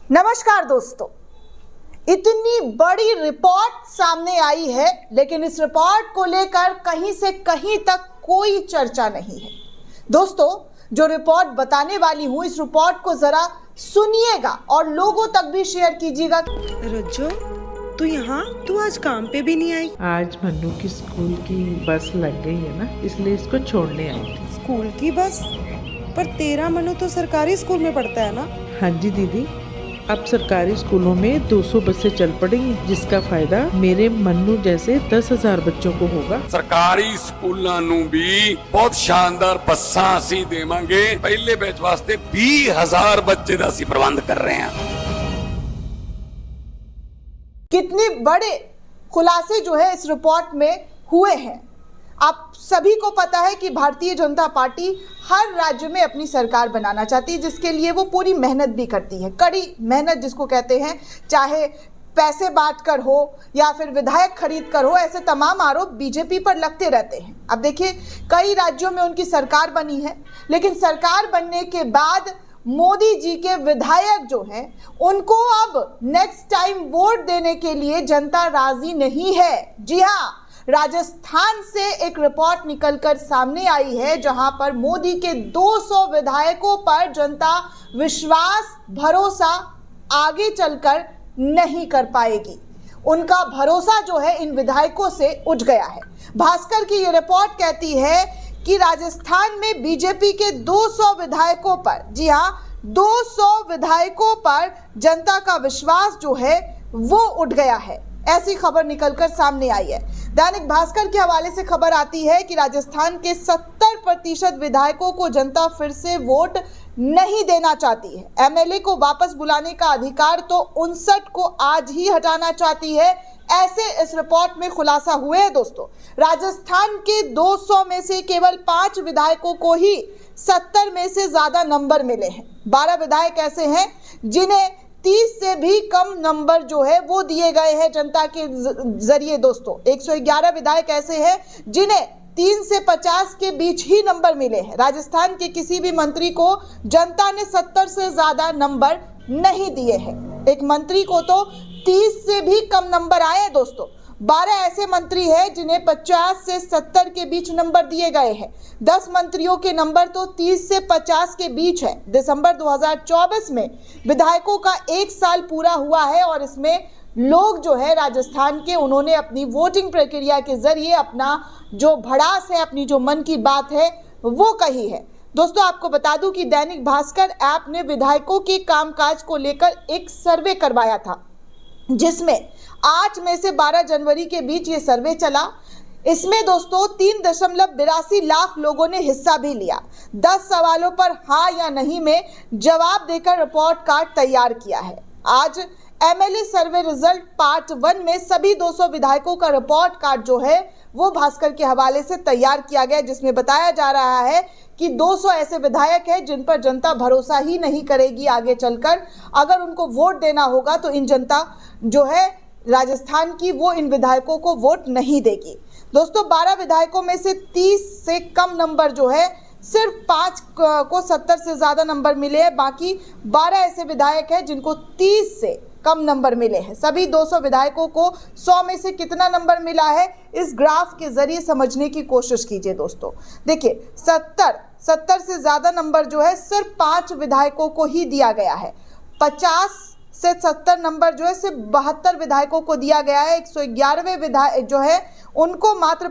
नमस्कार दोस्तों, इतनी बड़ी रिपोर्ट सामने आई है, लेकिन इस रिपोर्ट को लेकर कहीं से कहीं तक कोई चर्चा नहीं है। दोस्तों, जो रिपोर्ट बताने वाली हूं, इस रिपोर्ट को जरा सुनिएगा और लोगों तक भी शेयर कीजिएगा। रज्जो, तू आज काम पे भी नहीं आई? आज मन्नू की स्कूल की बस लग गई है ना, इसलिए इसको छोड़ने आई थी। स्कूल की बस? पर तेरा मन्नू तो सरकारी स्कूल में पढ़ता है ना? हाँ जी दीदी, अब सरकारी स्कूलों में 200 बसें चल पड़ेंगी, जिसका फायदा मेरे मन्नू जैसे 10,000 बच्चों को होगा। सरकारी स्कूलों नू भी बहुत शानदार बसां असीं देवांगे। पहले बैच वास्ते 20,000 बच्चे दा असीं प्रबंध कर रहे हैं। कितने बड़े खुलासे जो है इस रिपोर्ट में हुए हैं। आप सभी को पता है कि भारतीय जनता पार्टी हर राज्य में अपनी सरकार बनाना चाहती है, जिसके लिए वो पूरी मेहनत भी करती है, कड़ी मेहनत जिसको कहते हैं। चाहे पैसे बांट कर हो या फिर विधायक खरीद कर हो, ऐसे तमाम आरोप बीजेपी पर लगते रहते हैं। अब देखिए, कई राज्यों में उनकी सरकार बनी है, लेकिन सरकार बनने के बाद मोदी जी के विधायक जो हैं, उनको अब नेक्स्ट टाइम वोट देने के लिए जनता राजी नहीं है। जी हाँ, राजस्थान से एक रिपोर्ट निकलकर सामने आई है, जहां पर मोदी के 200 विधायकों पर जनता विश्वास भरोसा आगे चलकर नहीं कर पाएगी। उनका भरोसा जो है इन विधायकों से उठ गया है। भास्कर की ये रिपोर्ट कहती है कि राजस्थान में बीजेपी के 200 विधायकों पर, जी हाँ, 200 विधायकों पर जनता का विश्वास जो है वो उठ गया है। ऐसी खबर निकलकर सामने आई है। दैनिक भास्कर के हवाले से खबर आती है कि राजस्थान के 70% विधायकों को जनता फिर से वोट नहीं देना चाहती है। एमएलए को वापस बुलाने का अधिकार तो 59 को आज ही हटाना चाहती है। ऐसे इस रिपोर्ट में खुलासा हुए हैं। दोस्तों, राजस्थान के 200 में से केवल 5 विधायकों को ही 70 में से ज्यादा नंबर मिले हैं। 12 विधायक ऐसे हैं जिन्हें 30 से भी कम नंबर जो है वो दिए गए हैं जनता के जरिए। दोस्तों, 111 विधायक ऐसे हैं जिन्हें 3 से 50 के बीच ही नंबर मिले हैं। राजस्थान के किसी भी मंत्री को जनता ने 70 से ज्यादा नंबर नहीं दिए हैं। एक मंत्री को तो 30 से भी कम नंबर आए हैं। दोस्तों, 12 ऐसे मंत्री हैं जिन्हें 50 से 70 के बीच नंबर दिए गए हैं। 10 मंत्रियों के नंबर तो 30 से 50 के बीच है। दिसंबर 2024 में विधायकों का 1 साल पूरा हुआ है और इसमें लोग जो है राजस्थान के, उन्होंने अपनी वोटिंग प्रक्रिया के जरिए अपना जो भड़ास है, अपनी जो मन की बात है वो कही है। दोस्तों, आपको बता दूं कि दैनिक भास्कर ऐप ने विधायकों के कामकाज को लेकर एक सर्वे करवाया था, जिसमें 8 में से 12 जनवरी के बीच ये सर्वे चला। इसमें दोस्तों 3.82 लाख लोगों ने हिस्सा भी लिया। 10 सवालों पर हाँ या नहीं में जवाब देकर रिपोर्ट कार्ड तैयार किया है। आज एमएलए सर्वे रिजल्ट पार्ट 1 में सभी 200 विधायकों का रिपोर्ट कार्ड जो है वो भास्कर के हवाले से तैयार किया गया, जिसमें बताया जा रहा है कि 200 ऐसे विधायक हैं जिन पर जनता भरोसा ही नहीं करेगी आगे चलकर। अगर उनको वोट देना होगा तो इन जनता जो है राजस्थान की, वो इन विधायकों को वोट नहीं देगी। दोस्तों, 12 विधायकों में से 30 से कम नंबर जो है, सिर्फ 5 को 70 से ज़्यादा नंबर मिले हैं। बाकी 12 ऐसे विधायक हैं जिनको 30 से कम नंबर मिले हैं। सभी 200 विधायकों को 100 में से कितना नंबर मिला है, इस ग्राफ के जरिए समझने की कोशिश कीजिए। दोस्तों देखिए, 70 से ज़्यादा नंबर जो है सिर्फ 5 विधायकों को ही दिया गया है। 50 से 70 नंबर जो है सिर्फ 72 विधायकों को दिया गया है। 111वें विधायक जो है उनको मात्र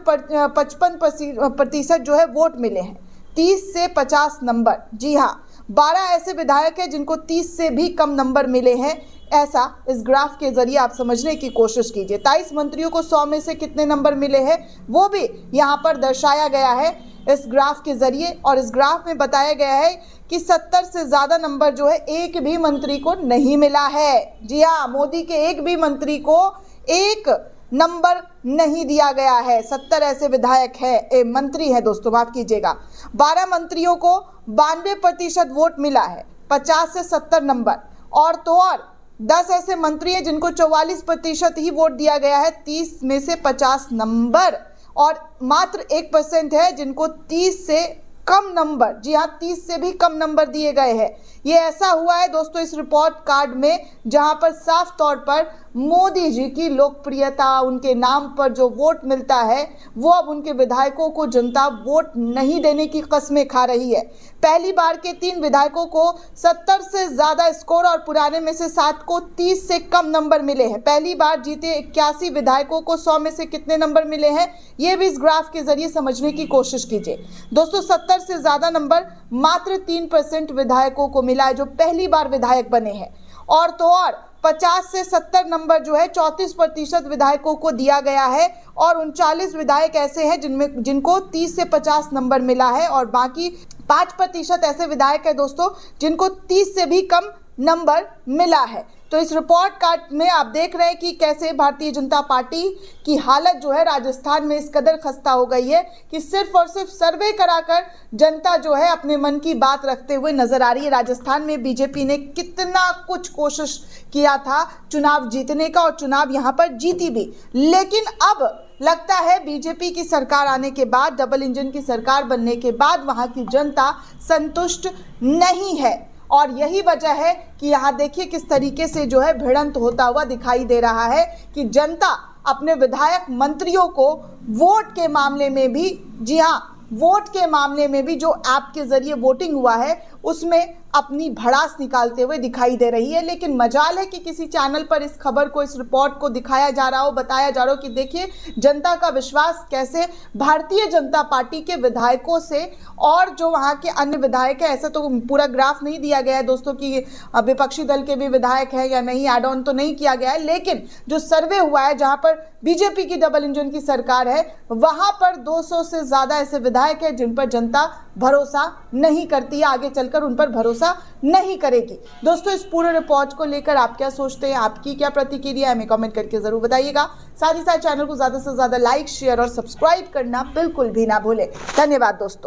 55% जो है वोट मिले हैं। 30 से 50 नंबर, जी हाँ, 12 ऐसे विधायक हैं जिनको 30 से भी कम नंबर मिले हैं। ऐसा इस ग्राफ के जरिए आप समझने की कोशिश कीजिए। 23 मंत्रियों को 100 में से कितने नंबर मिले हैं वो भी यहाँ पर दर्शाया गया है इस ग्राफ के जरिए। और इस ग्राफ में बताया गया है कि 70 से ज़्यादा नंबर जो है एक भी मंत्री को नहीं मिला है। जी हाँ, मोदी के एक भी मंत्री को एक नंबर नहीं दिया गया है। 70 ऐसे विधायक है, मंत्री है। दोस्तों माफ कीजिएगा, 12 मंत्रियों को 92% वोट मिला है, 50 से 70 नंबर। और तो और 10 ऐसे मंत्री हैं जिनको 44% ही वोट दिया गया है, 30 में से 50 नंबर। और मात्र 1% है जिनको 30 से कम नंबर, जी हाँ 30 से भी कम नंबर दिए गए हैं। ये ऐसा हुआ है दोस्तों इस रिपोर्ट कार्ड में, जहां पर साफ तौर पर मोदी जी की लोकप्रियता, उनके नाम पर जो वोट मिलता है, वो अब उनके विधायकों को जनता वोट नहीं देने की कस्में खा रही है। पहली बार के 3 विधायकों को 70 से ज्यादा स्कोर और पुराने में से 7 को 30 से कम नंबर मिले हैं। पहली बार जीते 81 विधायकों को 100 में से कितने नंबर मिले हैं, ये भी इस ग्राफ के जरिए समझने की कोशिश कीजिए। दोस्तों 70 से ज्यादा नंबर मात्र 3% विधायकों को मिला है जो पहली बार विधायक बने हैं, और तो और 50 से 70 नंबर जो है 34% विधायकों को दिया गया है, और 39 विधायक ऐसे हैं जिनको 30 से 50 नंबर मिला है, और बाकी 5% ऐसे विधायक है दोस्तों जिनको 30 से भी कम नंबर मिला है। तो इस रिपोर्ट कार्ड में आप देख रहे हैं कि कैसे भारतीय जनता पार्टी की हालत जो है राजस्थान में इस कदर खस्ता हो गई है कि सिर्फ और सिर्फ सर्वे कराकर जनता जो है अपने मन की बात रखते हुए नजर आ रही है। राजस्थान में बीजेपी ने कितना कुछ कोशिश किया था चुनाव जीतने का, और चुनाव यहां पर जीती भी, लेकिन अब लगता है बीजेपी की सरकार आने के बाद, डबल इंजन की सरकार बनने के बाद वहां की जनता संतुष्ट नहीं है। और यही वजह है कि यहाँ देखिए किस तरीके से जो है भिड़ंत होता हुआ दिखाई दे रहा है कि जनता अपने विधायक मंत्रियों को वोट के मामले में भी, जी हाँ, वोट के मामले में भी जो ऐप के जरिए वोटिंग हुआ है उसमें अपनी भड़ास निकालते हुए दिखाई दे रही है। लेकिन मजाल है कि किसी चैनल पर इस खबर को, इस रिपोर्ट को दिखाया जा रहा हो, बताया जा रहा हो कि देखिए जनता का विश्वास कैसे भारतीय जनता पार्टी के विधायकों से और जो वहाँ के अन्य विधायक है, ऐसा तो पूरा ग्राफ नहीं दिया गया है दोस्तों कि विपक्षी दल के भी विधायक है या नहीं, एड ऑन तो नहीं किया गया है, लेकिन जो सर्वे हुआ है जहाँ पर बीजेपी की डबल इंजन की सरकार है, वहाँ पर 200 से ज़्यादा ऐसे विधायक हैं जिन पर जनता भरोसा नहीं करती है, आगे चलकर उन पर भरोसा नहीं करेगी। दोस्तों इस पूरे रिपोर्ट को लेकर आप क्या सोचते हैं, आपकी क्या प्रतिक्रिया है, हमें कमेंट करके जरूर बताइएगा। साथ ही साथ चैनल को ज्यादा से ज्यादा लाइक, शेयर और सब्सक्राइब करना बिल्कुल भी ना भूलें। धन्यवाद दोस्तों।